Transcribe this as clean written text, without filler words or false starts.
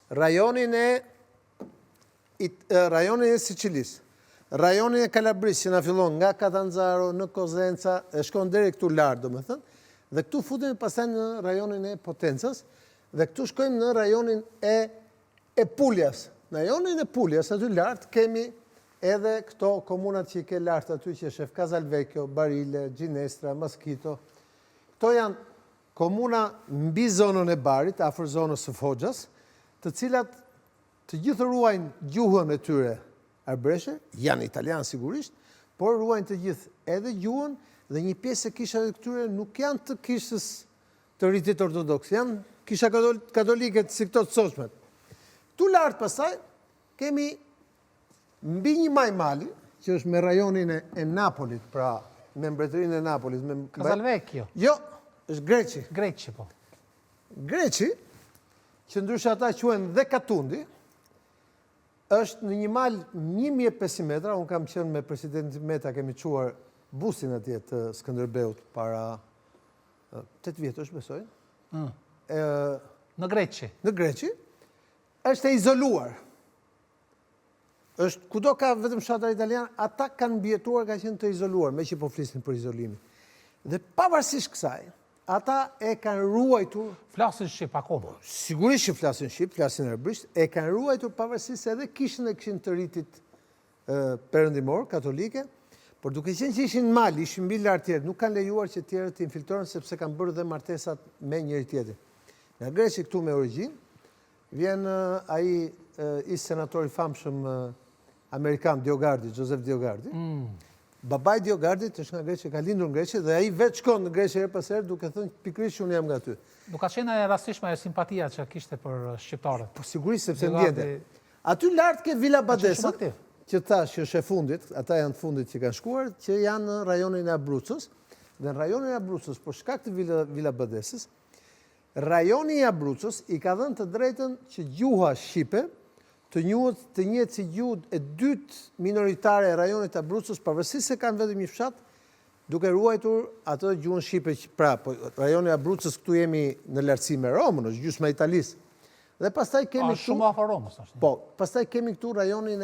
rajonin e Sicilisë, rajonin e Kalabrisë që na fillon nga Catanzaro në Cosenza e shkon deri këtu lart, domethënë, dhe këtu futemi pastaj në rajonin e Potencës dhe këtu shkojmë në rajonin e Puljas. Në rajonin e Puljas aty lart kemi edhe këto komunat që i ke lart aty që është Casalvecchio, Barile, Ginestra, Maschito. Këto janë komuna mbi zonën e Barit, afër zonës së Foxhas, të cilat të gjithë ruajnë gjuhën e tyre arbëreshe, janë italianë sigurisht, por ruajnë të gjithë edhe gjuhën dhe një pjesë e kishave të këtyre nuk janë të kishës të ritit ortodoks, janë kisha katolike si këto të sotshmet. Tu lartë pasaj, kemi mbi një maj mali, që është me rajonin e Napolit, pra me mbretërinë e Napolit. Casalvecchio. Jo, është Greqi. Greqi, po. Greqi, që ndryshe ata quhen dhe Katundi, është në një mal 1500 metra, unë kam qenë me presidentin Meta, kemi quar busin atje të Skënderbeut para 8 vjetësh, besoj. Në Greqi. Në Greqi, është e izoluar. Është, kudo ka vetëm fshatar italian, ata kanë mbjetuar ka qenë të izoluar, me që po flisin për izolimin. Dhe pavarësisht kësaj, ata e kanë ruajtur... Flasin Shqip akoma. Sigurisht që flasin Shqip, flasin arbërisht, e kanë ruajtur pavarësisht se edhe kishën e kishin të ritit perëndimor, katolike, por duke qenë që ishin mal, ishin mbi lart tjerë, nuk kanë lejuar që tjerët të infiltrohen sepse kanë bërë dhe martesat me njëri tjetrin. Nga Greqi këtu me origjinë, vjen ai ish senatori famshëm amerikan Diogardi, Joseph Diogardi. Babaj Diogardit është nga Greqi, ka lindur në Greqi dhe ai vetë shkon në Greqi herë pas herë duke thënë pikërisht unë jam nga ty. Nuk ka qenë e rastishme e simpatia që kishte për shqiptarët. Po sigurisht sepse ndjente. Aty lart ke Villa Badesa, që thash që është e fundit, ata janë të fundit që kanë shkuar, që janë në rajonin e Abrucës, dhe në rajonin e Abrucës, por shkak të Villa Badesës, rajoni i Abrucës i ka dhënë të drejtën që gjuha shqipe të njetë si gjuhë e dytë minoritare e rajonit të Abrucës, pavarësisht se kanë vetëm një fshat, duke ruajtur atë gjuhën shqipe. Pra, rajoni i Abrucës këtu jemi në lartësi me Romën, është gjysma e Italisë. Dhe pastaj kemi shumë afër Romës. Po, pastaj kemi këtu rajonin